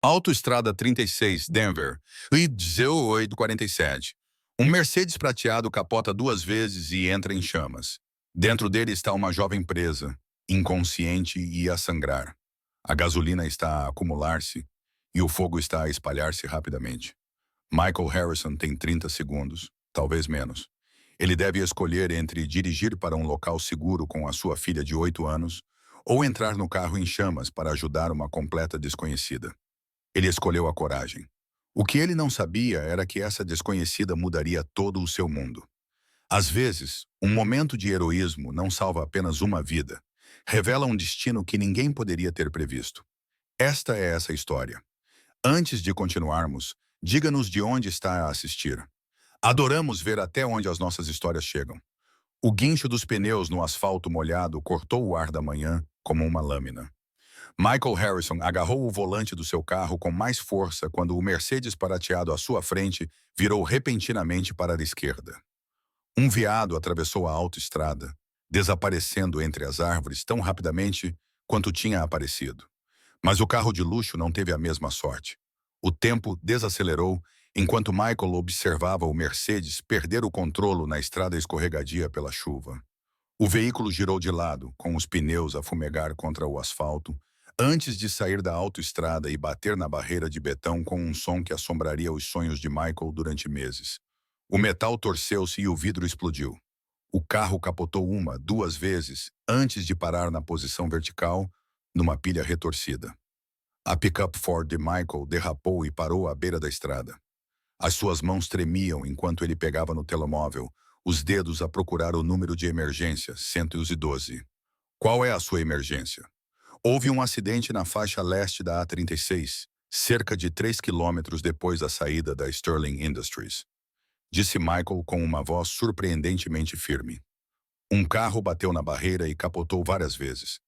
Autoestrada 36, Denver, e 0847. Um Mercedes prateado capota duas vezes e entra em chamas. Dentro dele está uma jovem presa, inconsciente e a sangrar. A gasolina está a acumular-se e o fogo está a espalhar-se rapidamente. Michael Harrison tem 30 segundos, talvez menos. Ele deve escolher entre dirigir para um local seguro com a sua filha de 8 anos ou entrar no carro em chamas para ajudar uma completa desconhecida. Ele escolheu a coragem. O que ele não sabia era que essa desconhecida mudaria todo o seu mundo. Às vezes, um momento de heroísmo não salva apenas uma vida, revela um destino que ninguém poderia ter previsto. Esta é essa história. Antes de continuarmos, diga-nos de onde está a assistir. Adoramos ver até onde as nossas histórias chegam. O guincho dos pneus no asfalto molhado cortou o ar da manhã como uma lâmina. Michael Harrison agarrou o volante do seu carro com mais força quando o Mercedes prateado à sua frente virou repentinamente para a esquerda. Um veado atravessou a autoestrada, desaparecendo entre as árvores tão rapidamente quanto tinha aparecido. Mas o carro de luxo não teve a mesma sorte. O tempo desacelerou enquanto Michael observava o Mercedes perder o controle na estrada escorregadia pela chuva. O veículo girou de lado, com os pneus a fumegar contra o asfalto, antes de sair da autoestrada e bater na barreira de betão com um som que assombraria os sonhos de Michael durante meses. O metal torceu-se e o vidro explodiu. O carro capotou uma, duas vezes, antes de parar na posição vertical, numa pilha retorcida. A pick-up Ford de Michael derrapou e parou à beira da estrada. As suas mãos tremiam enquanto ele pegava no telemóvel, os dedos a procurar o número de emergência, 112. Qual é a sua emergência? Houve um acidente na faixa leste da A36, cerca de 3 quilômetros depois da saída da Sterling Industries. Disse Michael com uma voz surpreendentemente firme. Um carro bateu na barreira e capotou várias vezes.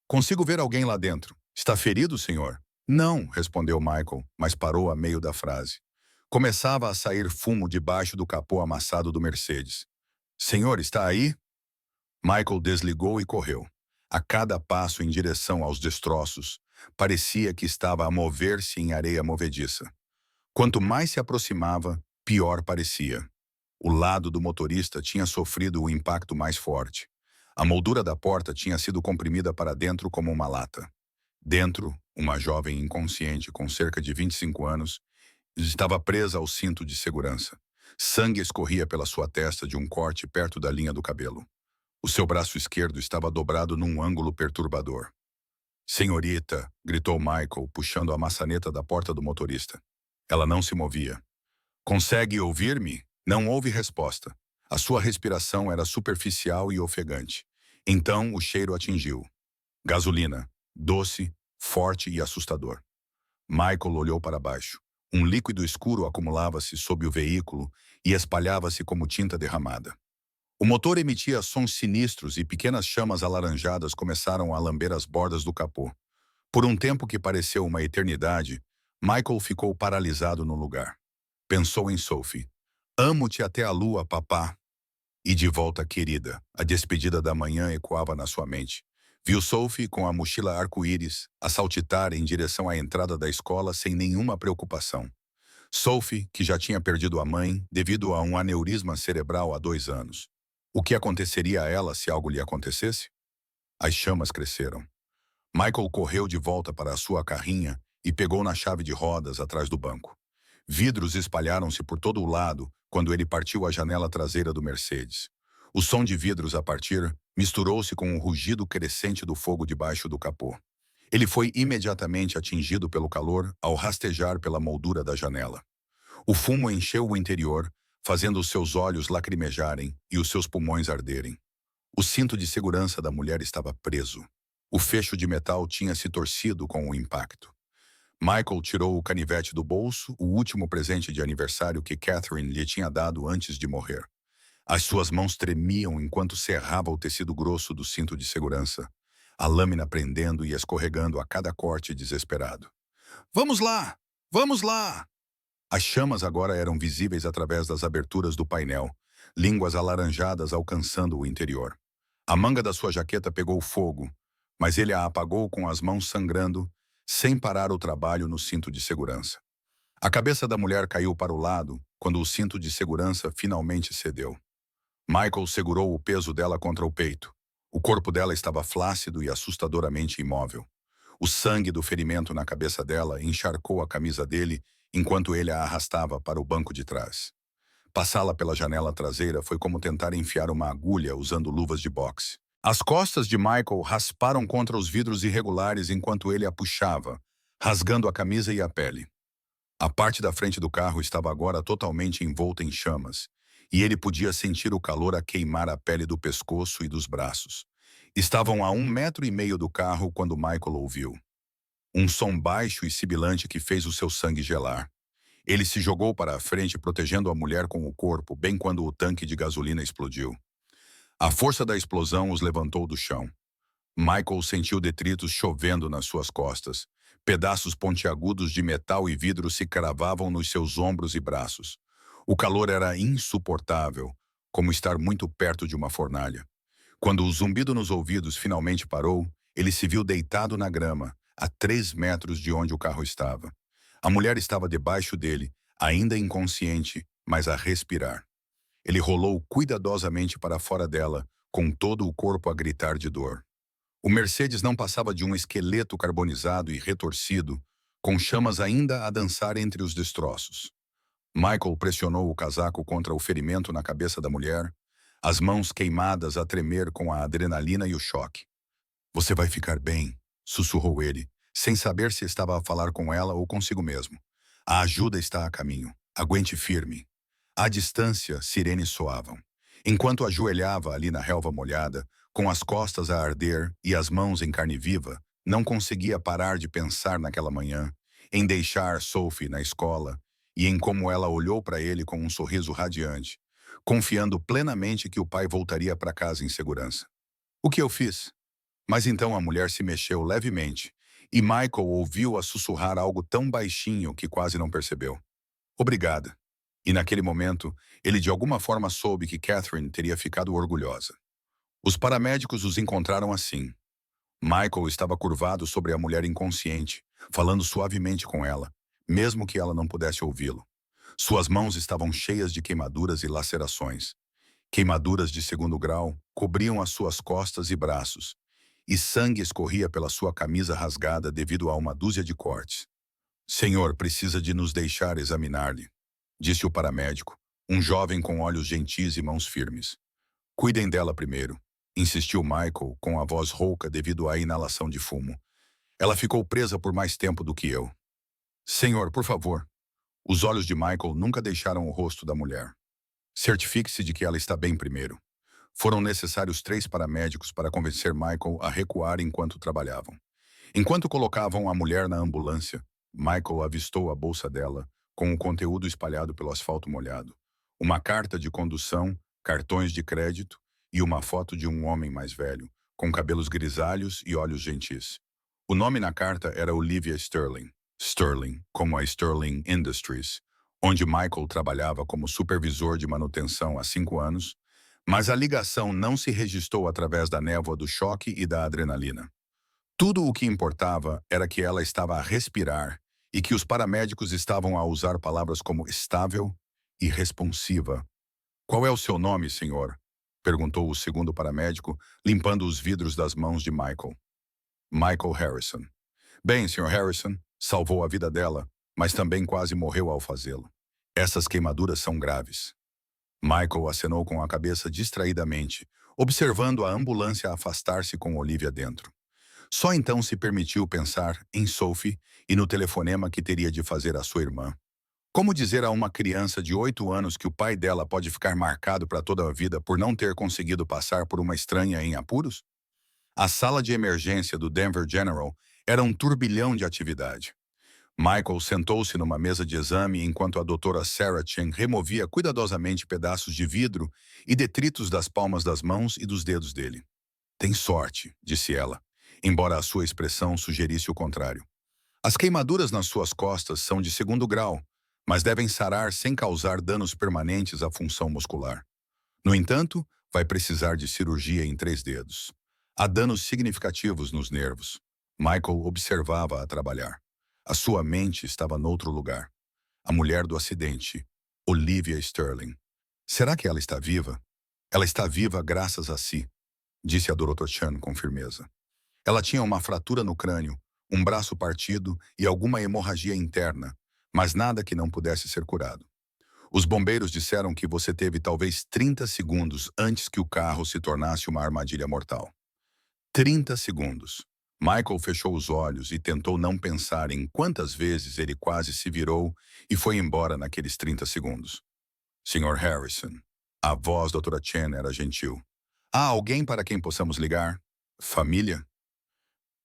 Consigo ver alguém lá dentro. Está ferido, senhor? Não, respondeu Michael, mas parou a meio da frase. Começava a sair fumo debaixo do capô amassado do Mercedes. Senhor, está aí? Michael desligou e correu. A cada passo em direção aos destroços, parecia que estava a mover-se em areia movediça. Quanto mais se aproximava, pior parecia. O lado do motorista tinha sofrido o impacto mais forte. A moldura da porta tinha sido comprimida para dentro como uma lata. Dentro, uma jovem inconsciente com cerca de 25 anos estava presa ao cinto de segurança. Sangue escorria pela sua testa de um corte perto da linha do cabelo. O seu braço esquerdo estava dobrado num ângulo perturbador. Senhorita, gritou Michael, puxando a maçaneta da porta do motorista. Ela não se movia. Consegue ouvir-me? Não houve resposta. A sua respiração era superficial e ofegante. Então o cheiro atingiu. Gasolina, doce, forte e assustador. Michael olhou para baixo. Um líquido escuro acumulava-se sob o veículo e espalhava-se como tinta derramada. O motor emitia sons sinistros e pequenas chamas alaranjadas começaram a lamber as bordas do capô. Por um tempo que pareceu uma eternidade, Michael ficou paralisado no lugar. Pensou em Sophie. Amo-te até a lua, papá. E de volta, querida. A despedida da manhã ecoava na sua mente. Viu Sophie com a mochila arco-íris a saltitar em direção à entrada da escola sem nenhuma preocupação. Sophie, que já tinha perdido a mãe devido a um aneurisma cerebral há 2 anos. O que aconteceria a ela se algo lhe acontecesse? As chamas cresceram. Michael correu de volta para a sua carrinha e pegou na chave de rodas atrás do banco. Vidros espalharam-se por todo o lado quando ele partiu a janela traseira do Mercedes. O som de vidros a partir misturou-se com o rugido crescente do fogo debaixo do capô. Ele foi imediatamente atingido pelo calor ao rastejar pela moldura da janela. O fumo encheu o interior, fazendo os seus olhos lacrimejarem e os seus pulmões arderem. O cinto de segurança da mulher estava preso. O fecho de metal tinha se torcido com o impacto. Michael tirou o canivete do bolso, o último presente de aniversário que Catherine lhe tinha dado antes de morrer. As suas mãos tremiam enquanto cerrava o tecido grosso do cinto de segurança, a lâmina prendendo e escorregando a cada corte desesperado. Vamos lá! Vamos lá! As chamas agora eram visíveis através das aberturas do painel, línguas alaranjadas alcançando o interior. A manga da sua jaqueta pegou fogo, mas ele a apagou com as mãos sangrando, sem parar o trabalho no cinto de segurança. A cabeça da mulher caiu para o lado quando o cinto de segurança finalmente cedeu. Michael segurou o peso dela contra o peito. O corpo dela estava flácido e assustadoramente imóvel. O sangue do ferimento na cabeça dela encharcou a camisa dele enquanto ele a arrastava para o banco de trás. Passá-la pela janela traseira foi como tentar enfiar uma agulha usando luvas de boxe. As costas de Michael rasparam contra os vidros irregulares enquanto ele a puxava, rasgando a camisa e a pele. A parte da frente do carro estava agora totalmente envolta em chamas, e ele podia sentir o calor a queimar a pele do pescoço e dos braços. Estavam a 1,5 metros do carro quando Michael ouviu um som baixo e sibilante que fez o seu sangue gelar. Ele se jogou para a frente, protegendo a mulher com o corpo, bem quando o tanque de gasolina explodiu. A força da explosão os levantou do chão. Michael sentiu detritos chovendo nas suas costas. Pedaços pontiagudos de metal e vidro se cravavam nos seus ombros e braços. O calor era insuportável, como estar muito perto de uma fornalha. Quando o zumbido nos ouvidos finalmente parou, ele se viu deitado na grama, a 3 metros de onde o carro estava. A mulher estava debaixo dele, ainda inconsciente, mas a respirar. Ele rolou cuidadosamente para fora dela, com todo o corpo a gritar de dor. O Mercedes não passava de um esqueleto carbonizado e retorcido, com chamas ainda a dançar entre os destroços. Michael pressionou o casaco contra o ferimento na cabeça da mulher, as mãos queimadas a tremer com a adrenalina e o choque. "Você vai ficar bem", sussurrou ele, sem saber se estava a falar com ela ou consigo mesmo. "A ajuda está a caminho. Aguente firme." À distância, sirenes soavam. Enquanto ajoelhava ali na relva molhada, com as costas a arder e as mãos em carne viva, não conseguia parar de pensar naquela manhã, em deixar Sophie na escola e em como ela olhou para ele com um sorriso radiante, confiando plenamente que o pai voltaria para casa em segurança. "O que eu fiz?" Mas então a mulher se mexeu levemente, e Michael ouviu-a sussurrar algo tão baixinho que quase não percebeu. "Obrigada." E naquele momento, ele de alguma forma soube que Catherine teria ficado orgulhosa. Os paramédicos os encontraram assim. Michael estava curvado sobre a mulher inconsciente, falando suavemente com ela, mesmo que ela não pudesse ouvi-lo. Suas mãos estavam cheias de queimaduras e lacerações. Queimaduras de 2º grau cobriam as suas costas e braços, e sangue escorria pela sua camisa rasgada devido a uma dúzia de cortes. "Senhor, precisa de nos deixar examinar-lhe", disse o paramédico, um jovem com olhos gentis e mãos firmes. "Cuidem dela primeiro", insistiu Michael com a voz rouca devido à inalação de fumo. "Ela ficou presa por mais tempo do que eu." "Senhor, por favor." Os olhos de Michael nunca deixaram o rosto da mulher. "Certifique-se de que ela está bem primeiro." Foram necessários 3 paramédicos para convencer Michael a recuar enquanto trabalhavam. Enquanto colocavam a mulher na ambulância, Michael avistou a bolsa dela, com o conteúdo espalhado pelo asfalto molhado. Uma carta de condução, cartões de crédito e uma foto de um homem mais velho, com cabelos grisalhos e olhos gentis. O nome na carta era Olivia Sterling. Sterling, como a Sterling Industries, onde Michael trabalhava como supervisor de manutenção há 5 anos, mas a ligação não se registrou através da névoa do choque e da adrenalina. Tudo o que importava era que ela estava a respirar e que os paramédicos estavam a usar palavras como estável e responsiva. "Qual é o seu nome, senhor?" perguntou o segundo paramédico, limpando os vidros das mãos de Michael. "Michael Harrison." "Bem, Sr. Harrison, salvou a vida dela, mas também quase morreu ao fazê-lo. Essas queimaduras são graves." Michael acenou com a cabeça distraidamente, observando a ambulância afastar-se com Olivia dentro. Só então se permitiu pensar em Sophie e no telefonema que teria de fazer à sua irmã. Como dizer a uma criança de 8 anos que o pai dela pode ficar marcado para toda a vida por não ter conseguido passar por uma estranha em apuros? A sala de emergência do Denver General era um turbilhão de atividade. Michael sentou-se numa mesa de exame enquanto a doutora Sarah Chen removia cuidadosamente pedaços de vidro e detritos das palmas das mãos e dos dedos dele. "Tem sorte", disse ela, embora a sua expressão sugerisse o contrário. "As queimaduras nas suas costas são de 2º grau, mas devem sarar sem causar danos permanentes à função muscular. No entanto, vai precisar de cirurgia em 3 dedos. Há danos significativos nos nervos." Michael observava-a trabalhar. A sua mente estava noutro lugar. A mulher do acidente, Olivia Sterling. Será que ela está viva? Ela está viva graças a si, disse a Dr. Chan com firmeza. Ela tinha uma fratura no crânio, um braço partido e alguma hemorragia interna, mas nada que não pudesse ser curado. Os bombeiros disseram que você teve talvez 30 segundos antes que o carro se tornasse uma armadilha mortal. 30 segundos. Michael fechou os olhos e tentou não pensar em quantas vezes ele quase se virou e foi embora naqueles 30 segundos. Sr. Harrison. A voz da Dra. Chen era gentil. Há alguém para quem possamos ligar? Família?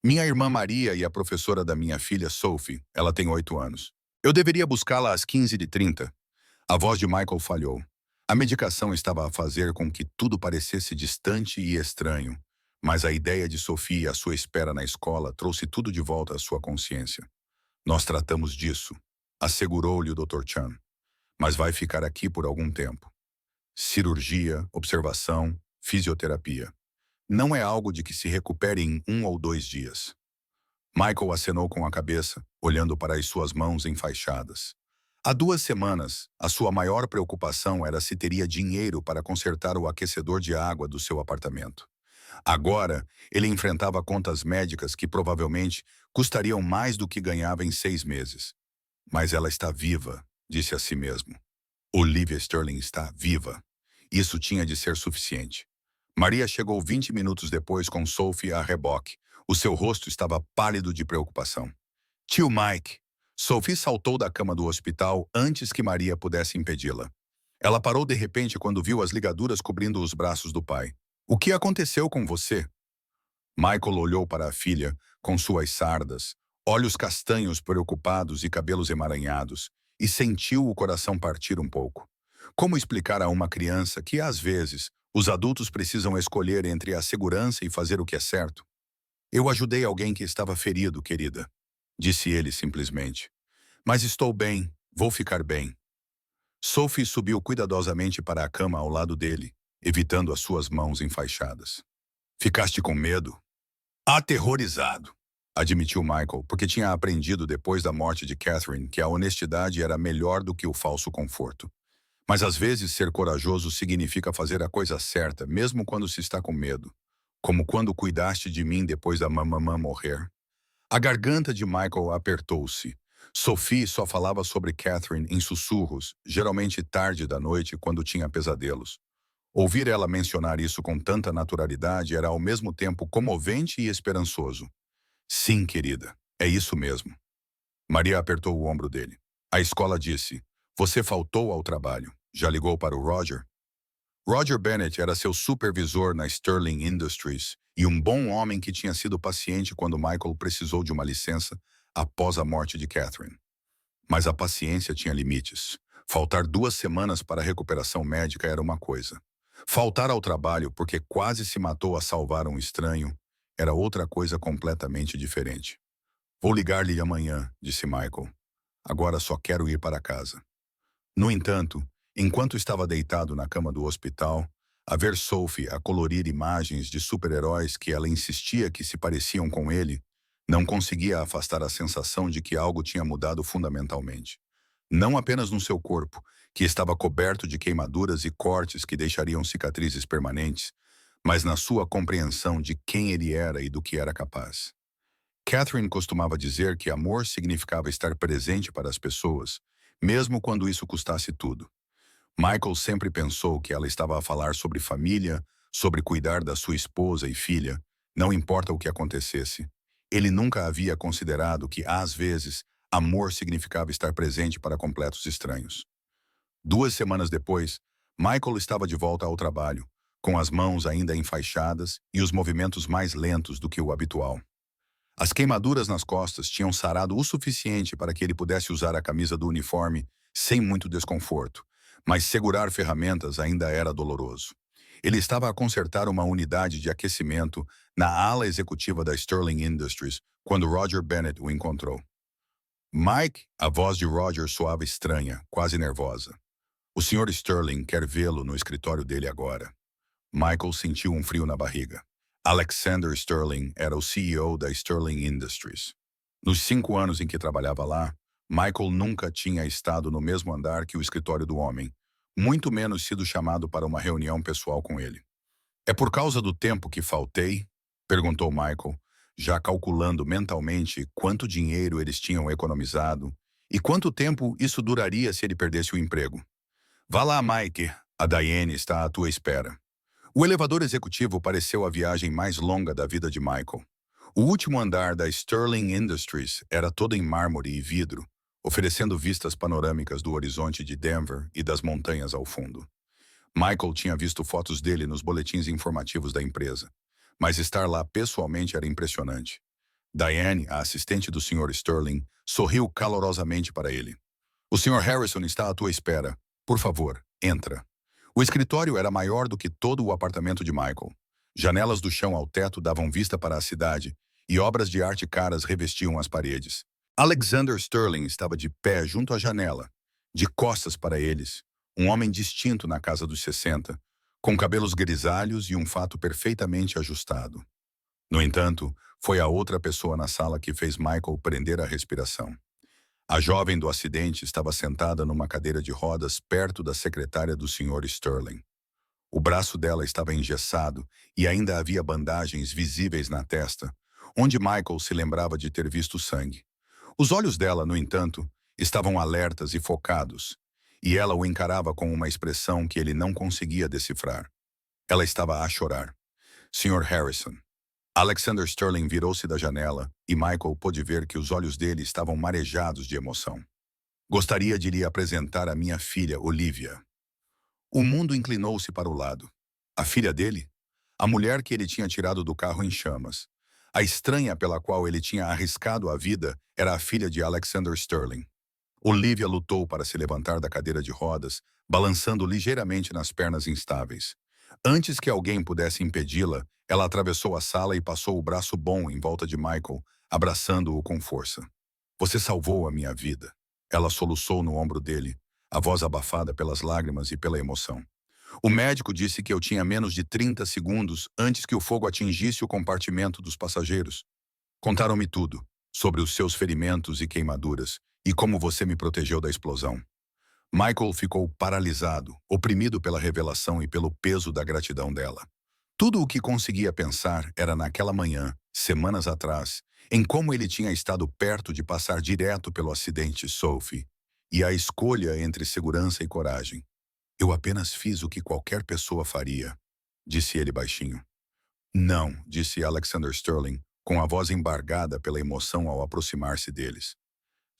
Minha irmã Maria e a professora da minha filha Sophie. Ela tem 8 anos. Eu deveria buscá-la às 15h30. A voz de Michael falhou. A medicação estava a fazer com que tudo parecesse distante e estranho, mas a ideia de Sophie e a sua espera na escola trouxe tudo de volta à sua consciência. Nós tratamos disso, assegurou-lhe o Dr. Chan, mas vai ficar aqui por algum tempo. Cirurgia, observação, fisioterapia. Não é algo de que se recupere em 1 ou 2 dias. Michael acenou com a cabeça, olhando para as suas mãos enfaixadas. Há 2 semanas, a sua maior preocupação era se teria dinheiro para consertar o aquecedor de água do seu apartamento. Agora, ele enfrentava contas médicas que provavelmente custariam mais do que ganhava em 6 meses. Mas ela está viva, disse a si mesmo. Olivia Sterling está viva. Isso tinha de ser suficiente. Maria chegou 20 minutos depois com Sophie a reboque. O seu rosto estava pálido de preocupação. Tio Mike. Sophie saltou da cama do hospital antes que Maria pudesse impedi-la. Ela parou de repente quando viu as ligaduras cobrindo os braços do pai. O que aconteceu com você? Michael olhou para a filha, com suas sardas, olhos castanhos preocupados e cabelos emaranhados, e sentiu o coração partir um pouco. Como explicar a uma criança que, às vezes, os adultos precisam escolher entre a segurança e fazer o que é certo? Eu ajudei alguém que estava ferido, querida, disse ele simplesmente. Mas estou bem, vou ficar bem. Sophie subiu cuidadosamente para a cama ao lado dele, evitando as suas mãos enfaixadas. Ficaste com medo? Aterrorizado, admitiu Michael, porque tinha aprendido depois da morte de Catherine que a honestidade era melhor do que o falso conforto. Mas às vezes ser corajoso significa fazer a coisa certa, mesmo quando se está com medo. Como quando cuidaste de mim depois da mamã morrer. A garganta de Michael apertou-se. Sophie só falava sobre Catherine em sussurros, geralmente tarde da noite, quando tinha pesadelos. Ouvir ela mencionar isso com tanta naturalidade era ao mesmo tempo comovente e esperançoso. Sim, querida, é isso mesmo. Maria apertou o ombro dele. A escola disse, você faltou ao trabalho. Já ligou para o Roger? Roger Bennett era seu supervisor na Sterling Industries e um bom homem que tinha sido paciente quando Michael precisou de uma licença após a morte de Catherine. Mas a paciência tinha limites. Faltar 2 semanas para a recuperação médica era uma coisa. Faltar ao trabalho porque quase se matou a salvar um estranho era outra coisa completamente diferente. Vou ligar-lhe amanhã, disse Michael. Agora só quero ir para casa. No entanto, enquanto estava deitado na cama do hospital, a ver Sophie a colorir imagens de super-heróis que ela insistia que se pareciam com ele, não conseguia afastar a sensação de que algo tinha mudado fundamentalmente. Não apenas no seu corpo, que estava coberto de queimaduras e cortes que deixariam cicatrizes permanentes, mas na sua compreensão de quem ele era e do que era capaz. Catherine costumava dizer que amor significava estar presente para as pessoas, mesmo quando isso custasse tudo. Michael sempre pensou que ela estava a falar sobre família, sobre cuidar da sua esposa e filha, não importa o que acontecesse. Ele nunca havia considerado que, às vezes, amor significava estar presente para completos estranhos. 2 semanas depois, Michael estava de volta ao trabalho, com as mãos ainda enfaixadas e os movimentos mais lentos do que o habitual. As queimaduras nas costas tinham sarado o suficiente para que ele pudesse usar a camisa do uniforme sem muito desconforto, mas segurar ferramentas ainda era doloroso. Ele estava a consertar uma unidade de aquecimento na ala executiva da Sterling Industries quando Roger Bennett o encontrou. Mike, a voz de Roger soava estranha, quase nervosa. O Sr. Sterling quer vê-lo no escritório dele agora. Michael sentiu um frio na barriga. Alexander Sterling era o CEO da Sterling Industries. Nos 5 anos em que trabalhava lá, Michael nunca tinha estado no mesmo andar que o escritório do homem, muito menos sido chamado para uma reunião pessoal com ele. É por causa do tempo que faltei? Perguntou Michael, já calculando mentalmente quanto dinheiro eles tinham economizado e quanto tempo isso duraria se ele perdesse o emprego. Vá lá, Mike. A Diane está à tua espera. O elevador executivo pareceu a viagem mais longa da vida de Michael. O último andar da Sterling Industries era todo em mármore e vidro, oferecendo vistas panorâmicas do horizonte de Denver e das montanhas ao fundo. Michael tinha visto fotos dele nos boletins informativos da empresa, mas estar lá pessoalmente era impressionante. Diane, a assistente do Sr. Sterling, sorriu calorosamente para ele. O Sr. Harrison está à tua espera. Por favor, entra. O escritório era maior do que todo o apartamento de Michael. Janelas do chão ao teto davam vista para a cidade e obras de arte caras revestiam as paredes. Alexander Sterling estava de pé junto à janela, de costas para eles, um homem distinto na casa dos 60, com cabelos grisalhos e um fato perfeitamente ajustado. No entanto, foi a outra pessoa na sala que fez Michael prender a respiração. A jovem do acidente estava sentada numa cadeira de rodas perto da secretária do Sr. Sterling. O braço dela estava engessado e ainda havia bandagens visíveis na testa, onde Michael se lembrava de ter visto sangue. Os olhos dela, no entanto, estavam alertas e focados, e ela o encarava com uma expressão que ele não conseguia decifrar. Ela estava a chorar. Sr. Harrison. Alexander Sterling virou-se da janela e Michael pôde ver que os olhos dele estavam marejados de emoção. Gostaria de lhe apresentar a minha filha, Olivia. O mundo inclinou-se para o lado. A filha dele? A mulher que ele tinha tirado do carro em chamas. A estranha pela qual ele tinha arriscado a vida era a filha de Alexander Sterling. Olivia lutou para se levantar da cadeira de rodas, balançando ligeiramente nas pernas instáveis. Antes que alguém pudesse impedi-la, ela atravessou a sala e passou o braço bom em volta de Michael, abraçando-o com força. Você salvou a minha vida. Ela soluçou no ombro dele, a voz abafada pelas lágrimas e pela emoção. O médico disse que eu tinha menos de 30 segundos antes que o fogo atingisse o compartimento dos passageiros. Contaram-me tudo, sobre os seus ferimentos e queimaduras, e como você me protegeu da explosão. Michael ficou paralisado, oprimido pela revelação e pelo peso da gratidão dela. Tudo o que conseguia pensar era naquela manhã, semanas atrás, em como ele tinha estado perto de passar direto pelo acidente Sophie, e a escolha entre segurança e coragem. Eu apenas fiz o que qualquer pessoa faria, disse ele baixinho. Não, disse Alexander Sterling, com a voz embargada pela emoção ao aproximar-se deles.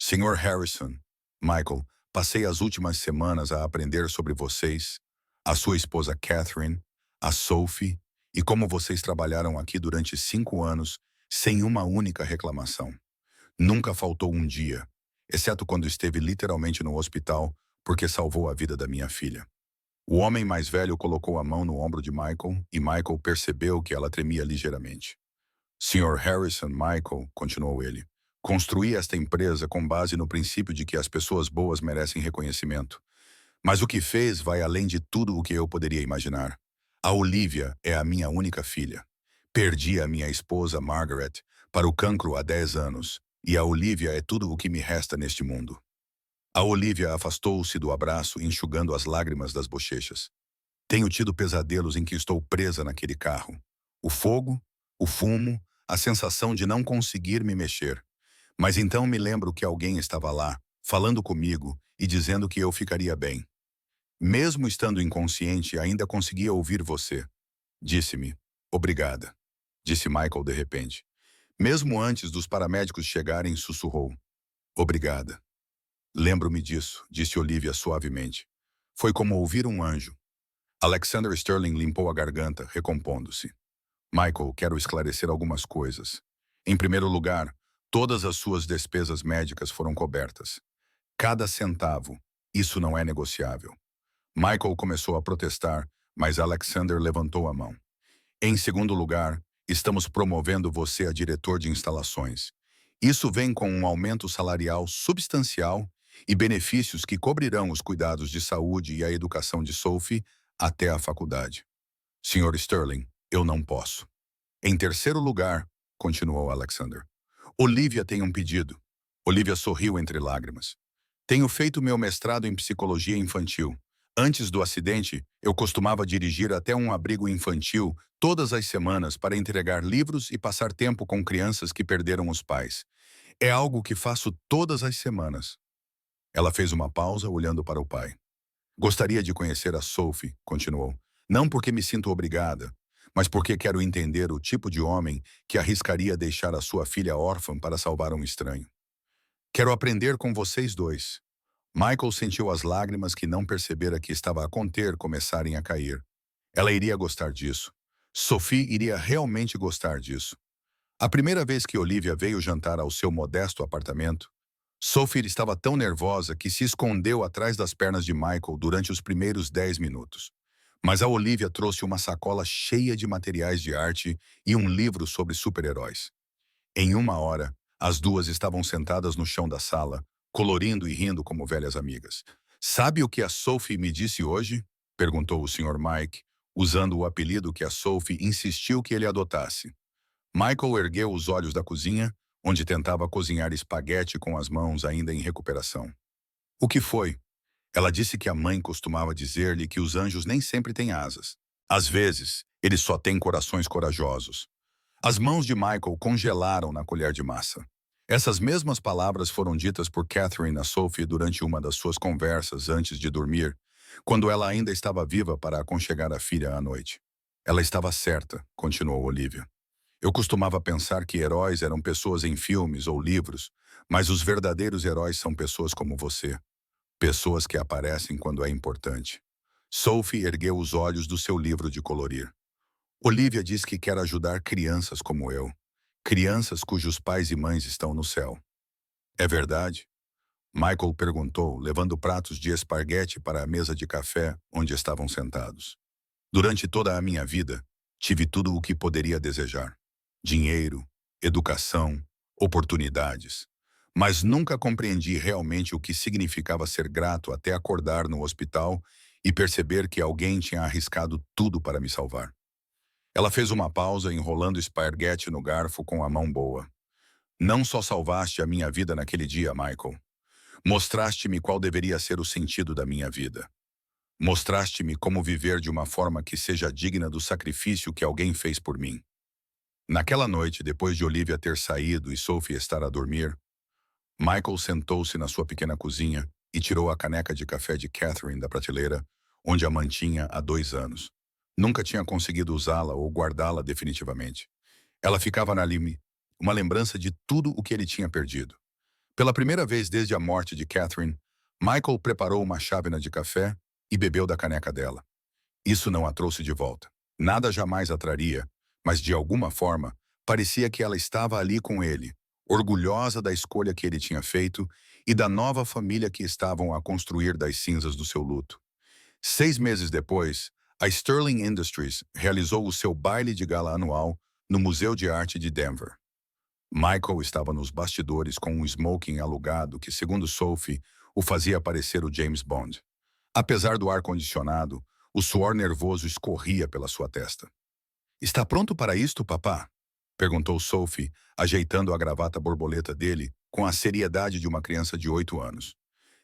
Sr. Harrison, Michael, passei as últimas semanas a aprender sobre vocês, a sua esposa Catherine, a Sophie, e como vocês trabalharam aqui durante 5 anos sem uma única reclamação. Nunca faltou um dia, exceto quando esteve literalmente no hospital porque salvou a vida da minha filha. O homem mais velho colocou a mão no ombro de Michael e Michael percebeu que ela tremia ligeiramente. Sr. Harrison, Michael, continuou ele, construí esta empresa com base no princípio de que as pessoas boas merecem reconhecimento. Mas o que fez vai além de tudo o que eu poderia imaginar. A Olivia é a minha única filha. Perdi a minha esposa, Margaret, para o cancro há 10 anos, e a Olivia é tudo o que me resta neste mundo. A Olivia afastou-se do abraço, enxugando as lágrimas das bochechas. Tenho tido pesadelos em que estou presa naquele carro. O fogo, o fumo, a sensação de não conseguir me mexer. Mas então me lembro que alguém estava lá, falando comigo e dizendo que eu ficaria bem. Mesmo estando inconsciente, ainda conseguia ouvir você. Disse-me, obrigada, disse Michael de repente. Mesmo antes dos paramédicos chegarem, sussurrou. Obrigada. Lembro-me disso, disse Olivia suavemente. Foi como ouvir um anjo. Alexander Sterling limpou a garganta, recompondo-se. Michael, quero esclarecer algumas coisas. Em primeiro lugar, todas as suas despesas médicas foram cobertas. Cada centavo. Isso não é negociável. Michael começou a protestar, mas Alexander levantou a mão. Em segundo lugar, estamos promovendo você a diretor de instalações. Isso vem com um aumento salarial substancial e benefícios que cobrirão os cuidados de saúde e a educação de Sophie até a faculdade. Sr. Sterling, eu não posso. Em terceiro lugar, continuou Alexander, Olivia tem um pedido. Olivia sorriu entre lágrimas. Tenho feito meu mestrado em psicologia infantil. Antes do acidente, eu costumava dirigir até um abrigo infantil todas as semanas para entregar livros e passar tempo com crianças que perderam os pais. É algo que faço todas as semanas. Ela fez uma pausa olhando para o pai. Gostaria de conhecer a Sophie, continuou. Não porque me sinto obrigada, mas porque quero entender o tipo de homem que arriscaria deixar a sua filha órfã para salvar um estranho. Quero aprender com vocês dois. Michael sentiu as lágrimas que não percebera que estava a conter começarem a cair. Ela iria gostar disso. Sophie iria realmente gostar disso. A primeira vez que Olivia veio jantar ao seu modesto apartamento, Sophie estava tão nervosa que se escondeu atrás das pernas de Michael durante os primeiros 10 minutos. Mas a Olivia trouxe uma sacola cheia de materiais de arte e um livro sobre super-heróis. Em uma hora, as duas estavam sentadas no chão da sala, colorindo e rindo como velhas amigas. Sabe o que a Sophie me disse hoje? Perguntou o Sr. Mike, usando o apelido que a Sophie insistiu que ele adotasse. Michael ergueu os olhos da cozinha, onde tentava cozinhar espaguete com as mãos ainda em recuperação. O que foi? Ela disse que a mãe costumava dizer-lhe que os anjos nem sempre têm asas. Às vezes, eles só têm corações corajosos. As mãos de Michael congelaram na colher de massa. Essas mesmas palavras foram ditas por Catherine a Sophie durante uma das suas conversas antes de dormir, quando ela ainda estava viva para aconchegar a filha à noite. Ela estava certa, continuou Olivia. Eu costumava pensar que heróis eram pessoas em filmes ou livros, mas os verdadeiros heróis são pessoas como você. Pessoas que aparecem quando é importante. Sophie ergueu os olhos do seu livro de colorir. Olivia diz que quer ajudar crianças como eu. Crianças cujos pais e mães estão no céu. É verdade? Michael perguntou, levando pratos de esparguete para a mesa de café onde estavam sentados. Durante toda a minha vida, tive tudo o que poderia desejar. Dinheiro, educação, oportunidades. Mas nunca compreendi realmente o que significava ser grato até acordar no hospital e perceber que alguém tinha arriscado tudo para me salvar. Ela fez uma pausa, enrolando esparguete no garfo com a mão boa. Não só salvaste a minha vida naquele dia, Michael. Mostraste-me qual deveria ser o sentido da minha vida. Mostraste-me como viver de uma forma que seja digna do sacrifício que alguém fez por mim. Naquela noite, depois de Olivia ter saído e Sophie estar a dormir, Michael sentou-se na sua pequena cozinha e tirou a caneca de café de Catherine da prateleira, onde a mantinha há 2 anos. Nunca tinha conseguido usá-la ou guardá-la definitivamente. Ela ficava na lime, uma lembrança de tudo o que ele tinha perdido. Pela primeira vez desde a morte de Catherine, Michael preparou uma chávena de café e bebeu da caneca dela. Isso não a trouxe de volta. Nada jamais a traria, mas de alguma forma, parecia que ela estava ali com ele, orgulhosa da escolha que ele tinha feito e da nova família que estavam a construir das cinzas do seu luto. 6 meses depois, a Sterling Industries realizou o seu baile de gala anual no Museu de Arte de Denver. Michael estava nos bastidores com um smoking alugado que, segundo Sophie, o fazia parecer o James Bond. Apesar do ar-condicionado, o suor nervoso escorria pela sua testa. Está pronto para isto, papá? Perguntou Sophie, ajeitando a gravata borboleta dele com a seriedade de uma criança de 8 anos.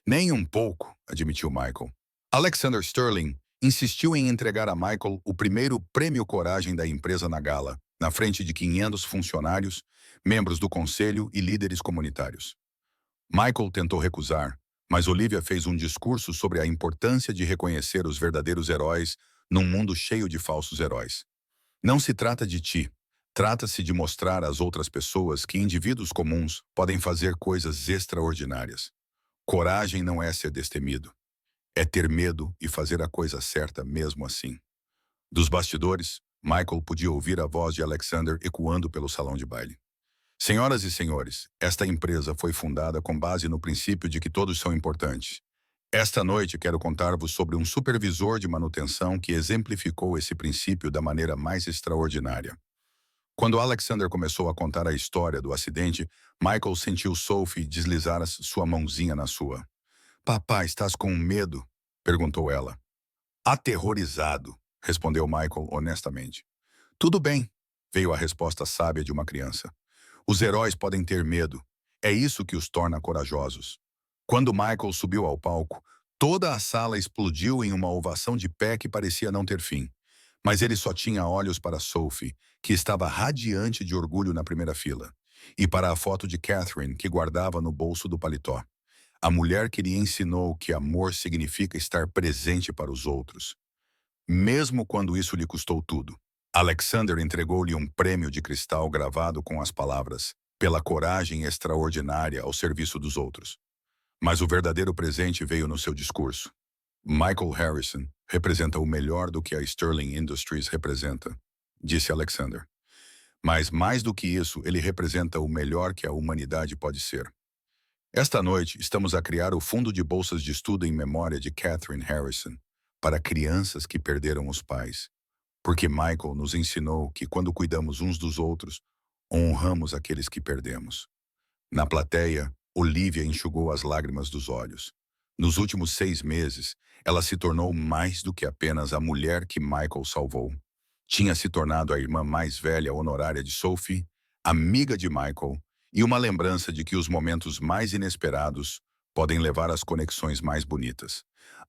Nem um pouco, admitiu Michael. Alexander Sterling insistiu em entregar a Michael o primeiro prêmio Coragem da empresa na gala, na frente de 500 funcionários, membros do conselho e líderes comunitários. Michael tentou recusar, mas Olivia fez um discurso sobre a importância de reconhecer os verdadeiros heróis num mundo cheio de falsos heróis. Não se trata de ti. Trata-se de mostrar às outras pessoas que indivíduos comuns podem fazer coisas extraordinárias. Coragem não é ser destemido. É ter medo e fazer a coisa certa mesmo assim. Dos bastidores, Michael podia ouvir a voz de Alexander ecoando pelo salão de baile. Senhoras e senhores, esta empresa foi fundada com base no princípio de que todos são importantes. Esta noite quero contar-vos sobre um supervisor de manutenção que exemplificou esse princípio da maneira mais extraordinária. Quando Alexander começou a contar a história do acidente, Michael sentiu Sophie deslizar sua mãozinha na sua. Papá, estás com medo? Perguntou ela. Aterrorizado, respondeu Michael honestamente. Tudo bem, veio a resposta sábia de uma criança. Os heróis podem ter medo. É isso que os torna corajosos. Quando Michael subiu ao palco, toda a sala explodiu em uma ovação de pé que parecia não ter fim. Mas ele só tinha olhos para Sophie, que estava radiante de orgulho na primeira fila, e para a foto de Catherine, que guardava no bolso do paletó. A mulher que lhe ensinou que amor significa estar presente para os outros, mesmo quando isso lhe custou tudo. Alexander entregou-lhe um prêmio de cristal gravado com as palavras "pela coragem extraordinária ao serviço dos outros". Mas o verdadeiro presente veio no seu discurso. Michael Harrison representa o melhor do que a Sterling Industries representa, disse Alexander. Mas mais do que isso, ele representa o melhor que a humanidade pode ser. Esta noite, estamos a criar o Fundo de Bolsas de Estudo em memória de Catherine Harrison, para crianças que perderam os pais. Porque Michael nos ensinou que quando cuidamos uns dos outros, honramos aqueles que perdemos. Na plateia, Olivia enxugou as lágrimas dos olhos. Nos últimos 6 meses, ela se tornou mais do que apenas a mulher que Michael salvou. Tinha se tornado a irmã mais velha honorária de Sophie, amiga de Michael, e uma lembrança de que os momentos mais inesperados podem levar às conexões mais bonitas.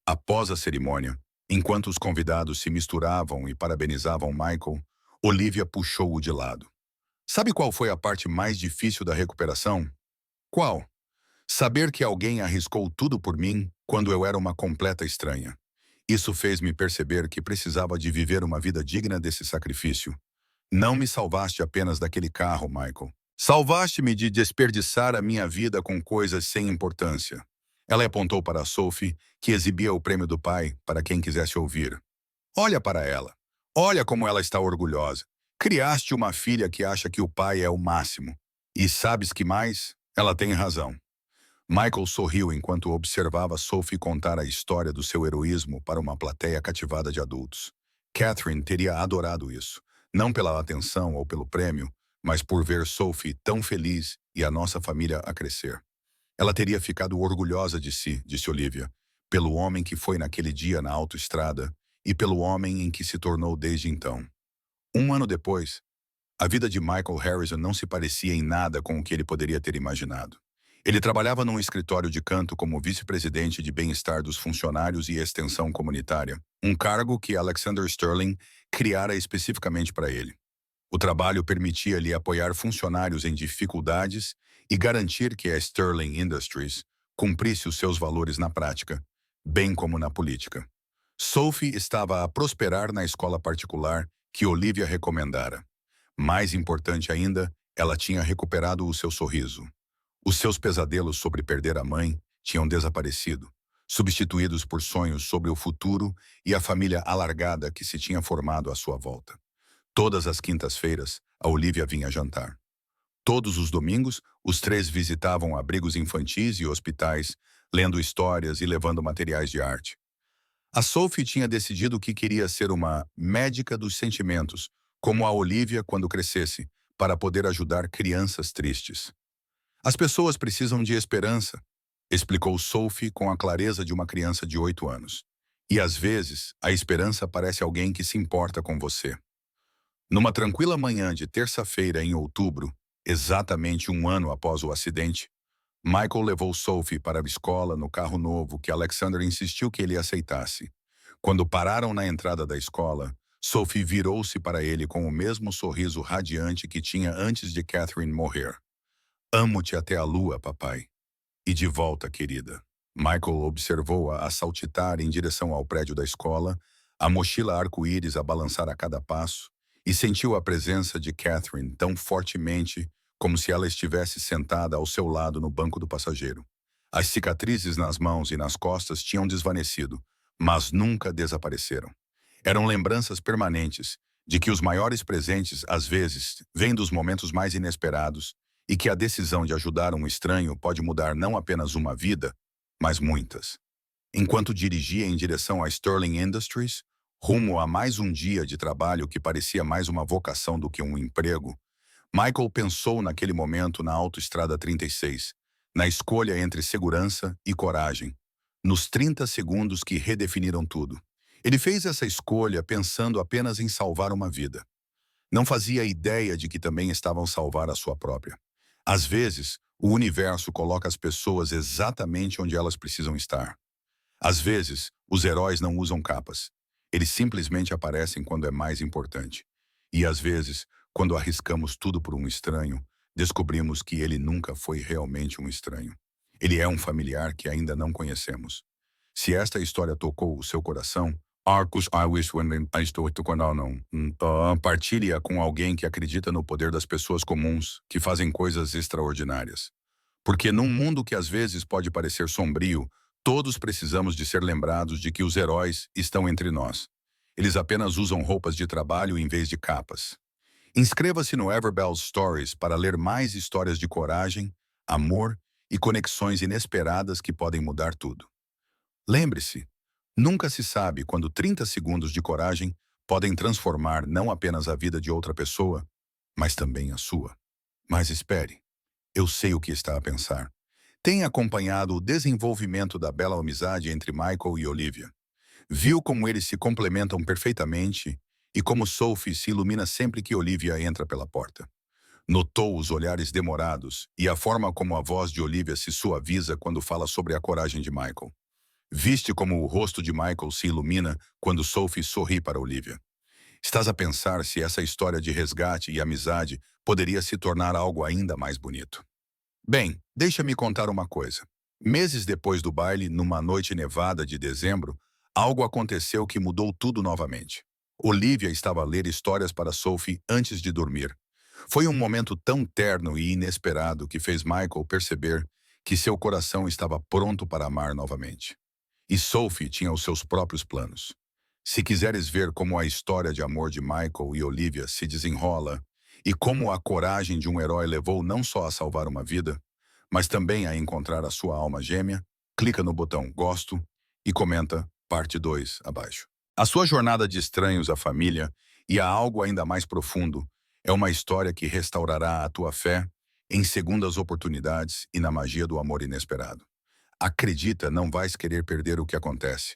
Após a cerimônia, enquanto os convidados se misturavam e parabenizavam Michael, Olivia puxou-o de lado. Sabe qual foi a parte mais difícil da recuperação? Qual? Saber que alguém arriscou tudo por mim quando eu era uma completa estranha. Isso fez-me perceber que precisava de viver uma vida digna desse sacrifício. Não me salvaste apenas daquele carro, Michael. Salvaste-me de desperdiçar a minha vida com coisas sem importância. Ela apontou para Sophie, que exibia o prêmio do pai para quem quisesse ouvir. Olha para ela. Olha como ela está orgulhosa. Criaste uma filha que acha que o pai é o máximo. E sabes que mais? Ela tem razão. Michael sorriu enquanto observava Sophie contar a história do seu heroísmo para uma plateia cativada de adultos. Catherine teria adorado isso, não pela atenção ou pelo prêmio, mas por ver Sophie tão feliz e a nossa família a crescer. Ela teria ficado orgulhosa de si, disse Olivia, pelo homem que foi naquele dia na autoestrada e pelo homem em que se tornou desde então. 1 ano depois, a vida de Michael Harrison não se parecia em nada com o que ele poderia ter imaginado. Ele trabalhava num escritório de canto como vice-presidente de bem-estar dos funcionários e extensão comunitária, um cargo que Alexander Sterling criara especificamente para ele. O trabalho permitia-lhe apoiar funcionários em dificuldades e garantir que a Sterling Industries cumprisse os seus valores na prática, bem como na política. Sophie estava a prosperar na escola particular que Olivia recomendara. Mais importante ainda, ela tinha recuperado o seu sorriso. Os seus pesadelos sobre perder a mãe tinham desaparecido, substituídos por sonhos sobre o futuro e a família alargada que se tinha formado à sua volta. Todas as quintas-feiras, a Olivia vinha jantar. Todos os domingos, os 3 visitavam abrigos infantis e hospitais, lendo histórias e levando materiais de arte. A Sophie tinha decidido que queria ser uma médica dos sentimentos, como a Olivia quando crescesse, para poder ajudar crianças tristes. As pessoas precisam de esperança, explicou Sophie com a clareza de uma criança de 8 anos. E às vezes, a esperança parece alguém que se importa com você. Numa tranquila manhã de terça-feira em outubro, exatamente 1 ano após o acidente, Michael levou Sophie para a escola no carro novo que Alexander insistiu que ele aceitasse. Quando pararam na entrada da escola, Sophie virou-se para ele com o mesmo sorriso radiante que tinha antes de Catherine morrer. Amo-te até a lua, papai. E de volta, querida. Michael observou-a a saltitar em direção ao prédio da escola, a mochila arco-íris a balançar a cada passo, e sentiu a presença de Catherine tão fortemente como se ela estivesse sentada ao seu lado no banco do passageiro. As cicatrizes nas mãos e nas costas tinham desvanecido, mas nunca desapareceram. Eram lembranças permanentes de que os maiores presentes, às vezes, vêm dos momentos mais inesperados e que a decisão de ajudar um estranho pode mudar não apenas uma vida, mas muitas. Enquanto dirigia em direção à Sterling Industries, rumo a mais um dia de trabalho que parecia mais uma vocação do que um emprego, Michael pensou naquele momento na Autoestrada 36, na escolha entre segurança e coragem, nos 30 segundos que redefiniram tudo. Ele fez essa escolha pensando apenas em salvar uma vida. Não fazia ideia de que também estavam a salvar a sua própria. Às vezes, o universo coloca as pessoas exatamente onde elas precisam estar. Às vezes, os heróis não usam capas. Eles simplesmente aparecem quando é mais importante. E às vezes, quando arriscamos tudo por um estranho, descobrimos que ele nunca foi realmente um estranho. Ele é um familiar que ainda não conhecemos. Se esta história tocou o seu coração, Arcos I wish when I estou tocando não. Partilhe-a com alguém que acredita no poder das pessoas comuns que fazem coisas extraordinárias. Porque num mundo que às vezes pode parecer sombrio, todos precisamos de ser lembrados de que os heróis estão entre nós. Eles apenas usam roupas de trabalho em vez de capas. Inscreva-se no Everbells Stories para ler mais histórias de coragem, amor e conexões inesperadas que podem mudar tudo. Lembre-se, nunca se sabe quando 30 segundos de coragem podem transformar não apenas a vida de outra pessoa, mas também a sua. Mas espere, eu sei o que está a pensar. Tem acompanhado o desenvolvimento da bela amizade entre Michael e Olivia. Viu como eles se complementam perfeitamente e como Sophie se ilumina sempre que Olivia entra pela porta. Notou os olhares demorados e a forma como a voz de Olivia se suaviza quando fala sobre a coragem de Michael. Viste como o rosto de Michael se ilumina quando Sophie sorri para Olivia. Estás a pensar se essa história de resgate e amizade poderia se tornar algo ainda mais bonito. Bem, deixa-me contar uma coisa. Meses depois do baile, numa noite nevada de dezembro, algo aconteceu que mudou tudo novamente. Olivia estava a ler histórias para Sophie antes de dormir. Foi um momento tão terno e inesperado que fez Michael perceber que seu coração estava pronto para amar novamente. E Sophie tinha os seus próprios planos. Se quiseres ver como a história de amor de Michael e Olivia se desenrola e como a coragem de um herói levou não só a salvar uma vida, mas também a encontrar a sua alma gêmea, clica no botão Gosto e comenta parte 2 abaixo. A sua jornada de estranhos à família e a algo ainda mais profundo é uma história que restaurará a tua fé em segundas oportunidades e na magia do amor inesperado. Acredita, não vais querer perder o que acontece.